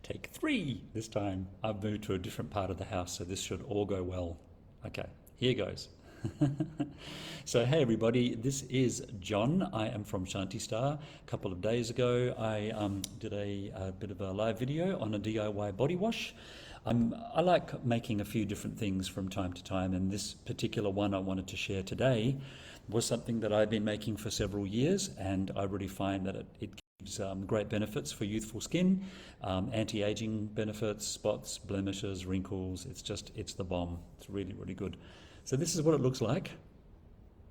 Take 3 this time. I've moved to a different part of the house, so this should all go well. Okay, here goes. So hey everybody, this is John. I am from Shanti Star. A couple of days ago I did a bit of a live video on a DIY body wash. I like making a few different things from time to time, and this particular one I wanted to share today was something that I've been making for several years, and I really find that it gives great benefits for youthful skin, anti-aging benefits, spots, blemishes, wrinkles. It's the bomb. It's really, really good. So this is what it looks like,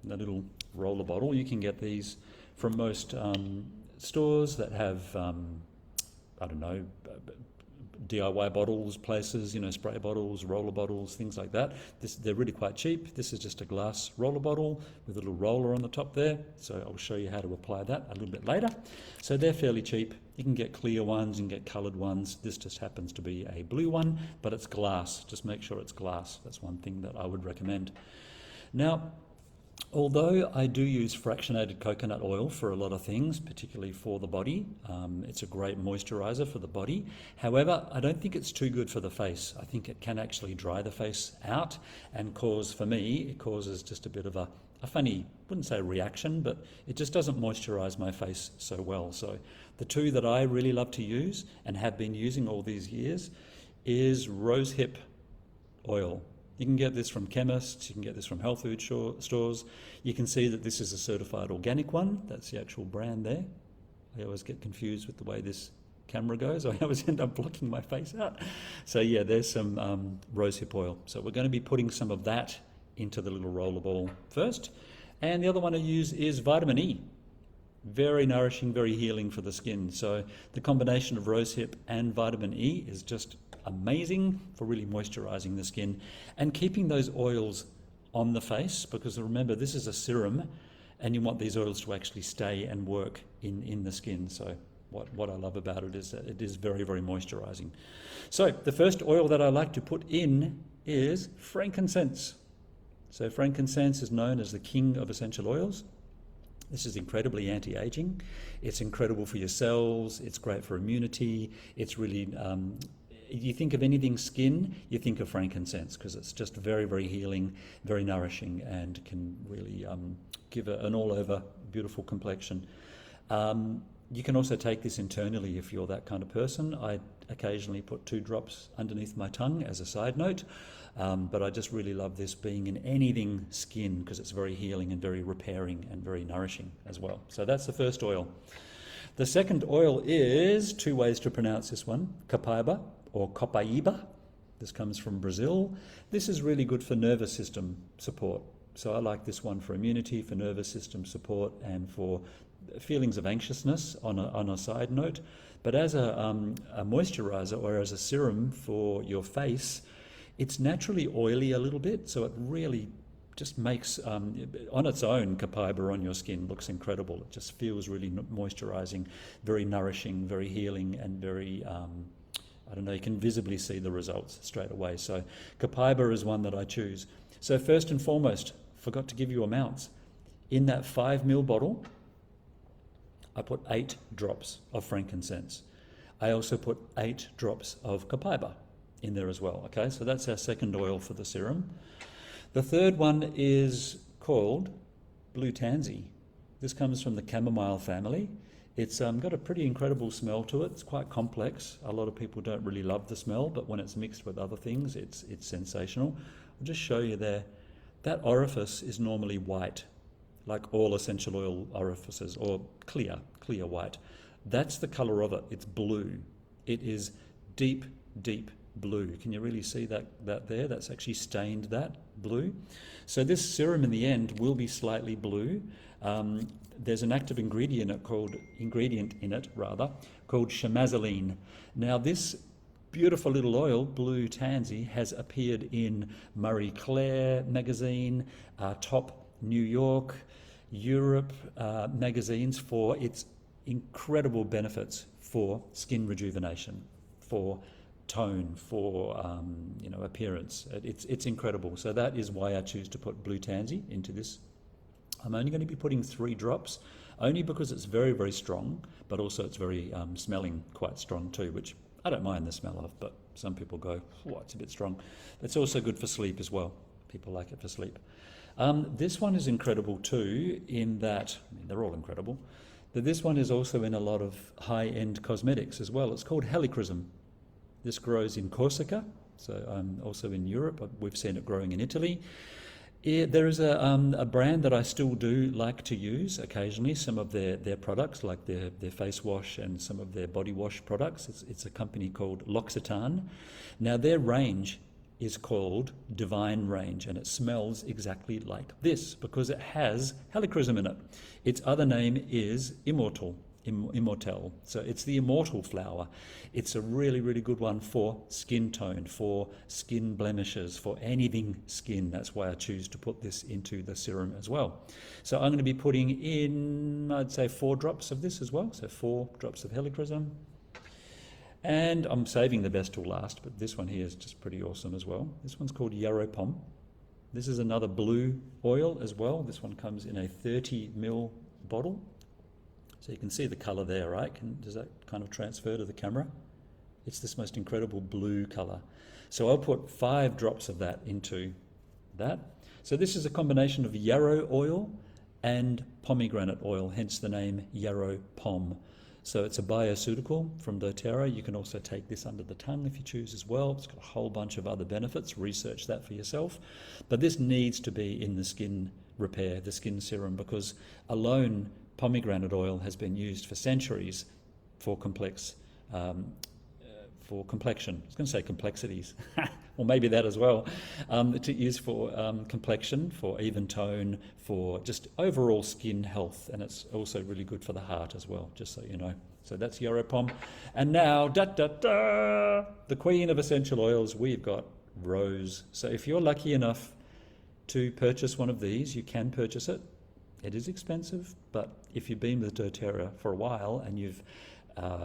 the little roller bottle. You can get these from most stores that have, I don't know, DIY bottles, places, spray bottles, roller bottles, things like that. They're really quite cheap. This is just a glass roller bottle with a little roller on the top there. So I'll show you how to apply that a little bit later. So they're fairly cheap. You can get clear ones and get coloured ones. This just happens to be a blue one, but it's glass. Just make sure it's glass. That's one thing that I would recommend. Now, although I do use fractionated coconut oil for a lot of things, particularly for the body, it's a great moisturizer for the body. However, I don't think it's too good for the face. I think it can actually dry the face out and cause, for me, it causes just a bit of a funny, wouldn't say reaction, but it just doesn't moisturize my face so well. So the two that I really love to use and have been using all these years is rosehip oil. You can get this from chemists, you can get this from health food stores. You can see that this is a certified organic one. That's the actual brand there. I always get confused with the way this camera goes. I always end up blocking my face out. So yeah, there's some rosehip oil. So we're going to be putting some of that into the little roller ball first. And the other one I use is vitamin E. Very nourishing, very healing for the skin. So the combination of rosehip and vitamin E is just amazing for really moisturizing the skin and keeping those oils on the face, because remember, this is a serum and you want these oils to actually stay and work in the skin. So what I love about it is that it is very, very moisturizing. So the first oil that I like to put in is frankincense. So frankincense is known as the king of essential oils. This is incredibly anti-aging. It's incredible for your cells. It's great for immunity. It's really, you think of anything skin, you think of frankincense, because it's just very, very healing, very nourishing, and can really give an all-over beautiful complexion. You can also take this internally if you're that kind of person. I occasionally put 2 drops underneath my tongue as a side note, but I just really love this being in anything skin because it's very healing and very repairing and very nourishing as well. So that's the first oil. The second oil is 2 ways to pronounce this one, copaiba or copaiba. This comes from Brazil. This is really good for nervous system support. So I like this one for immunity, for nervous system support, and for feelings of anxiousness on a side note. But as a moisturizer or as a serum for your face, it's naturally oily a little bit, so it really just makes, on its own, copaiba on your skin looks incredible. It just feels really moisturizing, very nourishing, very healing, and very, I don't know, you can visibly see the results straight away. So copaiba is one that I choose. So first and foremost, forgot to give you amounts. In that 5 ml bottle, I put 8 drops of frankincense. I also put 8 drops of copaiba in there as well. Okay, so that's our second oil for the serum. The third one is called blue tansy. This comes from the chamomile family. It's got a pretty incredible smell to it. It's quite complex. A lot of people don't really love the smell, but when it's mixed with other things, it's sensational. I'll just show you there. That orifice is normally white, like all essential oil orifices, or clear white. That's the color of it. It's blue. It is deep, deep blue. Can you really see that there? That's actually stained that blue. So this serum in the end will be slightly blue. There's an active ingredient in it called chamazoline. Now this beautiful little oil, blue tansy, has appeared in Marie Claire magazine, Top New York, Europe magazines for its incredible benefits for skin rejuvenation, for tone, for appearance. It's incredible. So that is why I choose to put blue tansy into this. I'm only going to be putting 3 drops, only because it's very, very strong, but also it's very smelling quite strong too, which I don't mind the smell of, but some people go, oh, it's a bit strong. It's also good for sleep as well. People like it for sleep. This one is incredible too, in that, I mean, they're all incredible, but this one is also in a lot of high-end cosmetics as well. It's called helichrysum. This grows in Corsica, so also in Europe. We've seen it growing in Italy. There is a brand that I still do like to use occasionally, some of their products, like their face wash and some of their body wash products. It's a company called L'Occitane. Now their range is called Divine Range, and it smells exactly like this because it has helichrysum in it. Its other name is Immortelle. So it's the immortal flower. It's a really, really good one for skin tone, for skin blemishes, for anything skin. That's why I choose to put this into the serum as well. So I'm going to be putting in, I'd say, 4 drops of this as well. So 4 drops of helichrysum. And I'm saving the best till last, but this one here is just pretty awesome as well. This one's called Yarrow Pom. This is another blue oil as well. This one comes in a 30 ml bottle. So you can see the colour there, right? Does that kind of transfer to the camera? It's this most incredible blue colour. So I'll put 5 drops of that into that. So this is a combination of yarrow oil and pomegranate oil, hence the name Yarrow Pom. So it's a bioceutical from dōTERRA. You can also take this under the tongue if you choose as well. It's got a whole bunch of other benefits. Research that for yourself. But this needs to be in the skin repair, the skin serum, because alone pomegranate oil has been used for centuries for complexion. I was going to say complexities, or maybe that as well, to use for complexion, for even tone, for just overall skin health, and it's also really good for the heart as well, just so you know. So that's Yarrow Pom. And now, the queen of essential oils, we've got rose. So if you're lucky enough to purchase one of these, you can purchase it. It is expensive, but if you've been with dōTERRA for a while and you've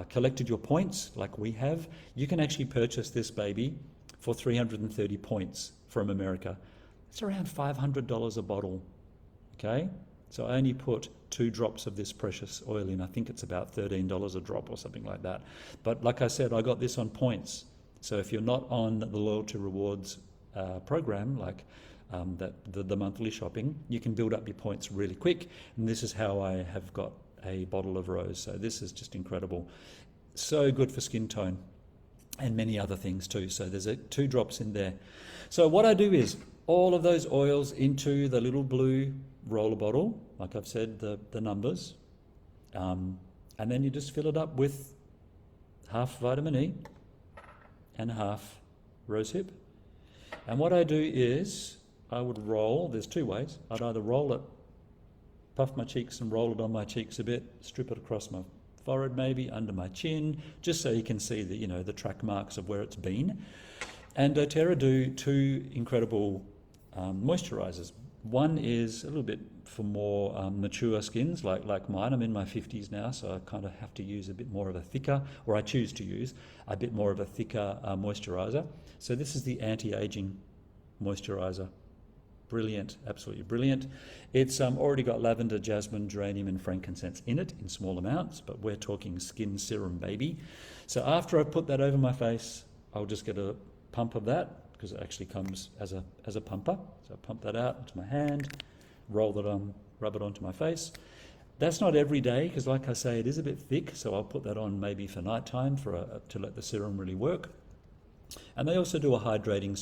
collected your points like we have, you can actually purchase this baby for 330 points from America. It's around $500 a bottle, okay? So I only put 2 drops of this precious oil in. I think it's about $13 a drop or something like that. But like I said, I got this on points. So if you're not on the loyalty rewards program, like the monthly shopping, you can build up your points really quick. And this is how I have got a bottle of rose. So this is just incredible. So good for skin tone and many other things too. So there's 2 drops in there. So what I do is all of those oils into the little blue roller bottle, like I've said, the numbers, and then you just fill it up with half vitamin E and half rosehip. And what I do is I would roll, there's 2 ways. I'd either roll it, puff my cheeks and roll it on my cheeks a bit, strip it across my forehead maybe, under my chin, just so you can see the, the track marks of where it's been. And dōTERRA do 2 incredible moisturisers. One is a little bit for more mature skins like mine. I'm in my 50s now, so I kind of have to use a bit more of a thicker, or I choose to use a bit more of a thicker moisturiser. So this is the anti-aging moisturiser. Brilliant, absolutely brilliant. It's already got lavender, jasmine, geranium and frankincense in it in small amounts, but we're talking skin serum, baby. So after I put that over my face, I'll just get a pump of that, because it actually comes as a pumper. So I pump that out into my hand, roll it on, rub it onto my face. That's not every day, because like I say, it is a bit thick, so I'll put that on maybe for nighttime to let the serum really work. And they also do a hydrating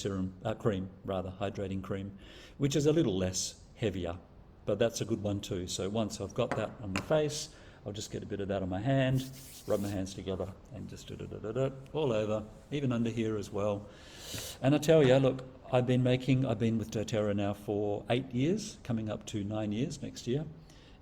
hydrating cream, which is a little less heavier, but that's a good one too. So once I've got that on my face, I'll just get a bit of that on my hand, rub my hands together and just all over, even under here as well. And I tell you, look, I've been with dōTERRA now for 8 years, coming up to 9 years next year.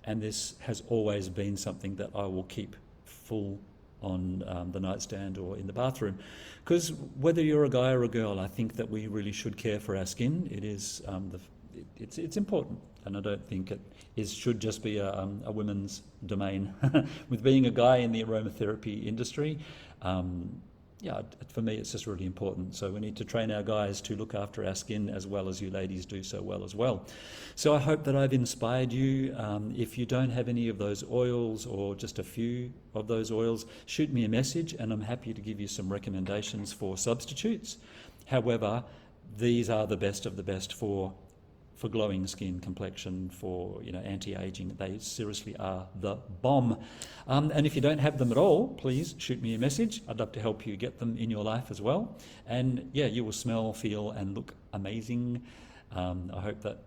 And this has always been something that I will keep full on the nightstand or in the bathroom, because whether you're a guy or a girl, I think that we really should care for our skin. It is it's important, and I don't think it should just be a women's domain. With being a guy in the aromatherapy industry, yeah, for me, it's just really important. So we need to train our guys to look after our skin as well as you ladies do so well as well. So I hope that I've inspired you. If you don't have any of those oils or just a few of those oils, shoot me a message and I'm happy to give you some recommendations for substitutes. However, these are the best of the best for glowing skin, complexion, for anti-aging. They seriously are the bomb. And if you don't have them at all, please shoot me a message. I'd love to help you get them in your life as well. And yeah, you will smell, feel and look amazing. I hope that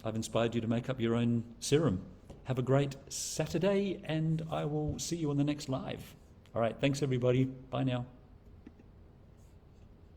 I've inspired you to make up your own serum. Have a great Saturday and I will see you on the next live. All right, thanks everybody. Bye now.